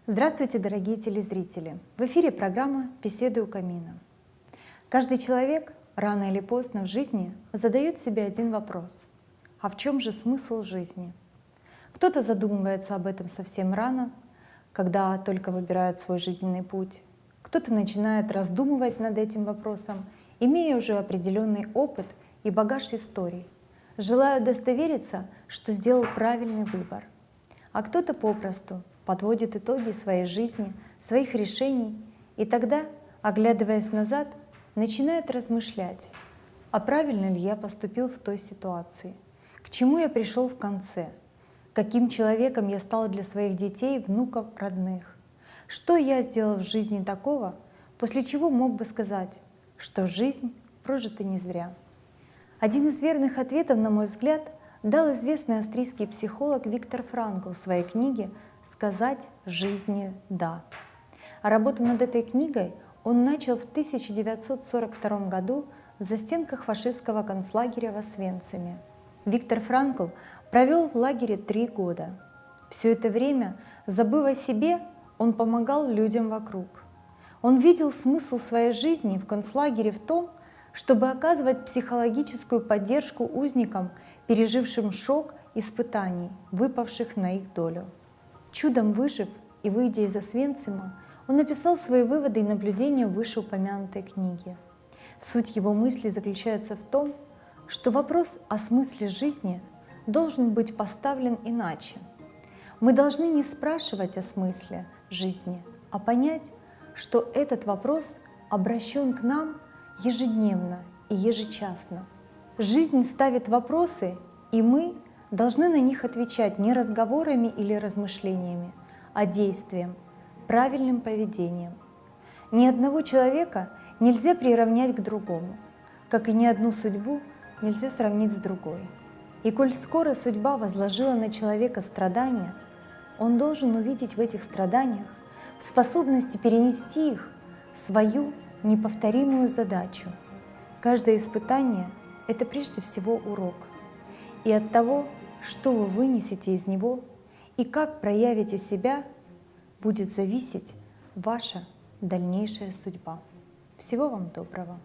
Здравствуйте, дорогие телезрители! В эфире программа «Беседы у камина». Каждый человек рано или поздно в жизни задает себе один вопрос: а в чем же смысл жизни? Кто-то задумывается об этом совсем рано, когда только выбирает свой жизненный путь. Кто-то начинает раздумывать над этим вопросом, имея уже определенный опыт и багаж историй, желая удостовериться, что сделал правильный выбор. А кто-то попросту подводит итоги своей жизни, своих решений, и тогда, оглядываясь назад, начинает размышлять, а правильно ли я поступил в той ситуации, к чему я пришел в конце, каким человеком я стал для своих детей, внуков, родных, что я сделал в жизни такого, после чего мог бы сказать, что жизнь прожита не зря. Один из верных ответов, на мой взгляд, дал известный австрийский психолог Виктор Франкл в своей книге «Сказать жизни да». А работу над этой книгой он начал в 1942 году в застенках фашистского концлагеря в Освенциме. Виктор Франкл провел в лагере 3 года. Все это время, забыв о себе, он помогал людям вокруг. Он видел смысл своей жизни в концлагере в том, чтобы оказывать психологическую поддержку узникам, пережившим шок испытаний, выпавших на их долю. Чудом выжив и выйдя из Освенцима, он написал свои выводы и наблюдения в вышеупомянутой книге. Суть его мысли заключается в том, что вопрос о смысле жизни должен быть поставлен иначе. Мы должны не спрашивать о смысле жизни, а понять, что этот вопрос обращен к нам ежедневно и ежечасно. Жизнь ставит вопросы, и мы должны на них отвечать не разговорами или размышлениями, а действием, правильным поведением. Ни одного человека нельзя приравнять к другому, как и ни одну судьбу нельзя сравнить с другой. И коль скоро судьба возложила на человека страдания, он должен увидеть в этих страданиях способности перенести их в свою неповторимую задачу. Каждое испытание — это прежде всего урок. И от того, что вы вынесете из него и как проявите себя, будет зависеть ваша дальнейшая судьба. Всего вам доброго!